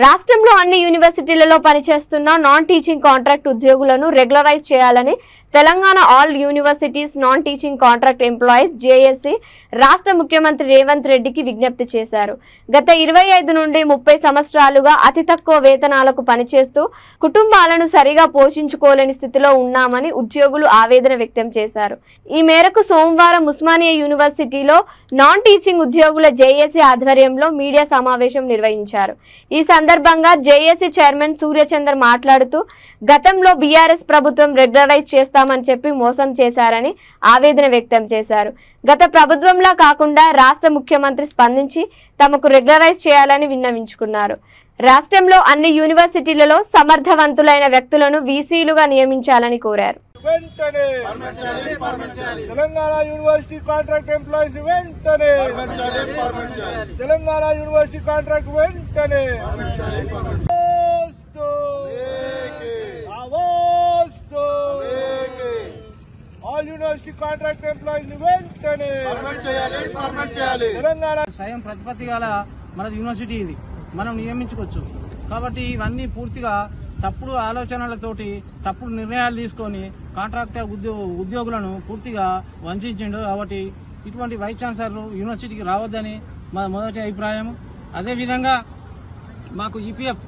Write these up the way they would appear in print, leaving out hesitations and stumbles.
రాష్ట్రంలో అన్ని యూనివర్సిటీలలో పనిచేస్తున్న నాన్ టీచింగ్ కాంట్రాక్ట్ ఉద్యోగులను రెగ్యులరైజ్ చేయాలని Telangana all universities non teaching contract employees JAC రాష్ట్ర ముఖ్యమంత్రి రేవంత్ రెడ్డికి విజ్ఞప్తి చేశారు. గత 25 నుండి 30 సంవత్సరాలుగా అతి తక్కువ వేతనాలకు పనిచేస్తూ కుటుంబాలను సరిగా పోషించుకోలేని స్థితిలో ఉన్నామని ఉద్యోగులు ఆవేదన వ్యక్తం చేశారు. ఈ మేరకు సోమవారం ఉస్మానియా యూనివర్సిటీలో నాన్ టీచింగ్ ఉద్యోగుల జేఏసీ ఆధ్వర్యంలో మీడియా సమావేశం నిర్వహించారు. ఈ సందర్భంగా జేఏసీ చైర్మన్ సూర్యచందర్ మాట్లాడుతూ గతంలో బీఆర్ఎస్ ప్రభుత్వం రెగ్యులరైజ్ చేస్తామని చెప్పి మోసం చేశారని ఆవేదన వ్యక్తం చేశారు. గత ప్రభుత్వంలా కాకుండా రాష్ట్ర ముఖ్యమంత్రి స్పందించి తమకు రెగ్యులరైజ్ చేయాలని విన్నవించుకున్నారు. రాష్ట్రంలో అన్ని యూనివర్సిటీలలో సమర్థవంతులైన వ్యక్తులను వీసీలుగా నియమించాలని కోరారు. తెలంగాణ యూనివర్సిటీ కాంట్రాక్ట్ ఎంప్లాయీస్ వెంటనే తెలంగాణ యూనివర్సిటీ కాంట్రాక్ట్ వెంటనే ఆల్ యూనివర్సిటీ కాంట్రాక్ట్ ఎంప్లాయీస్ వెంటనే తెలంగాణ స్వయం ప్రతిపత్తి గల మన యూనివర్సిటీ ఇది మనం నియమించుకోవచ్చు. కాబట్టి ఇవన్నీ పూర్తిగా తప్పుడు ఆలోచనలతోటి తప్పుడు నిర్ణయాలు తీసుకొని కాంట్రాక్టర్ ఉద్యోగులను పూర్తిగా వంచిండు. కాబట్టి ఇటువంటి వైస్ ఛాన్సలర్లు యూనివర్సిటీకి రావద్దని మా మొదటి అభిప్రాయం. అదేవిధంగా మాకు ఈపీఎఫ్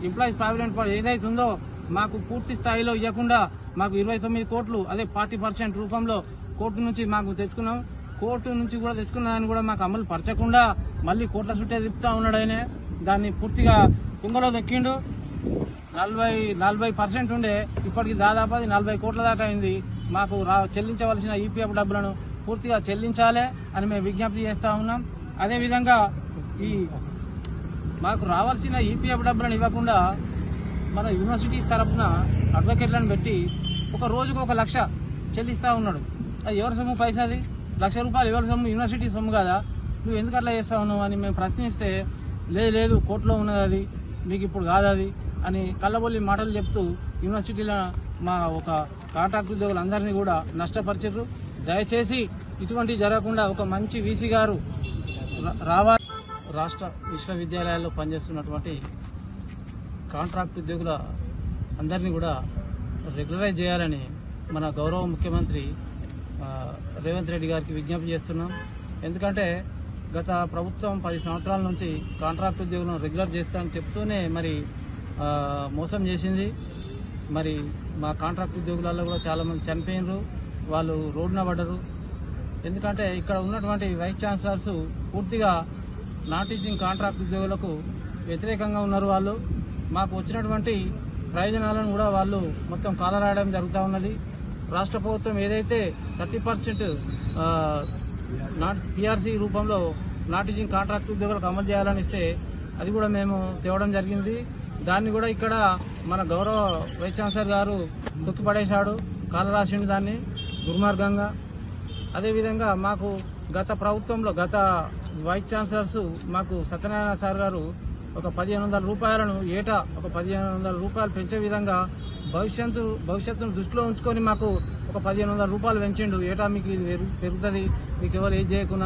ఎంప్లాయీస్ ప్రావిడెంట్ ఫండ్ ఏదైతే ఉందో మాకు పూర్తి స్థాయిలో ఇవ్వకుండా మాకు 29 కోట్లు అదే 40% రూపంలో కోర్టు నుంచి మాకు తెచ్చుకున్నాం. కోర్టు నుంచి కూడా తెచ్చుకున్నదాన్ని కూడా మాకు అమలు పరచకుండా మళ్ళీ కోట్ల చుట్టే తిప్పుతా ఉన్నాడు. ఆయన దాన్ని పూర్తిగా కుంగలో దొక్కిండు. 40% ఉండే ఇప్పటికి దాదాపు 40 కోట్ల దాకా అయింది. మాకు చెల్లించవలసిన ఈపీఎఫ్ డబ్బులను పూర్తిగా చెల్లించాలి అని మేము విజ్ఞప్తి చేస్తా ఉన్నాం. అదేవిధంగా ఈ మాకు రావాల్సిన ఈపీఎఫ్ డబ్బులను ఇవ్వకుండా మన యూనివర్సిటీ తరఫున అడ్వకేట్లను పెట్టి ఒక రోజుకు 1 లక్ష చెల్లిస్తా ఉన్నాడు. అది ఎవరి సొమ్ము పైసది? ₹1,00,000 ఎవరి సొమ్ము? యూనివర్సిటీ సొమ్ము కదా. నువ్వు ఎందుకు అట్లా చేస్తా ఉన్నావు అని మేము ప్రశ్నిస్తే లేదు కోర్టులో ఉన్నది, అది మీకు ఇప్పుడు కాదు అది అని కళ్ళబొల్లి మాటలు చెప్తూ యూనివర్సిటీలో మా ఒక కాంట్రాక్ట్ ఉద్యోగులందరినీ కూడా నష్టపరిచారు. దయచేసి ఇటువంటివి జరగకుండా ఒక మంచి వీసీ గారు రావాలి. రాష్ట్ర విశ్వవిద్యాలయాల్లో పనిచేస్తున్నటువంటి కాంట్రాక్ట్ ఉద్యోగుల అందరినీ కూడా రెగ్యులరైజ్ చేయాలని మన గౌరవ ముఖ్యమంత్రి రేవంత్ రెడ్డి గారికి విజ్ఞప్తి చేస్తున్నాం. ఎందుకంటే గత ప్రభుత్వం 10 సంవత్సరాల నుంచి కాంట్రాక్ట్ ఉద్యోగులను రెగ్యులర్ చేస్తామని చెప్తూనే మరి మోసం చేసింది. మరి మా కాంట్రాక్ట్ ఉద్యోగులలో కూడా చాలామంది చనిపోయినరు, వాళ్ళు రోడ్డున పడ్డరు. ఎందుకంటే ఇక్కడ ఉన్నటువంటి వైస్ ఛాన్సలర్స్ పూర్తిగా నాన్ టీచింగ్ కాంట్రాక్ట్ ఉద్యోగులకు వ్యతిరేకంగా ఉన్నారు. వాళ్ళు మాకు వచ్చినటువంటి ప్రయోజనాలను కూడా వాళ్ళు మొత్తం కాలరాయడం జరుగుతూ ఉన్నది. రాష్ట్ర ప్రభుత్వం ఏదైతే 30% పిఆర్సీ రూపంలో నాన్ టీచింగ్ కాంట్రాక్ట్ ఉద్యోగులకు అమలు చేయాలని ఇస్తే అది కూడా మేము తేవడం జరిగింది. దాన్ని కూడా ఇక్కడ మన గౌరవ వైస్ ఛాన్సలర్ గారు తొక్కిపడేశాడు, కాలరాసిండు దాన్ని దుర్మార్గంగా. అదేవిధంగా మాకు గత ప్రభుత్వంలో గత వైస్ ఛాన్సలర్స్ మాకు సత్యనారాయణ సార్ గారు ఒక ₹1,500 ఏటా ఒక ₹1,500 పెంచే విధంగా భవిష్యత్తును దృష్టిలో ఉంచుకొని మాకు ఒక ₹1,500 పెంచిండు. ఏటా మీకు ఇది పెరుగుతుంది, మీకు ఎవరు ఏది చేయకుండా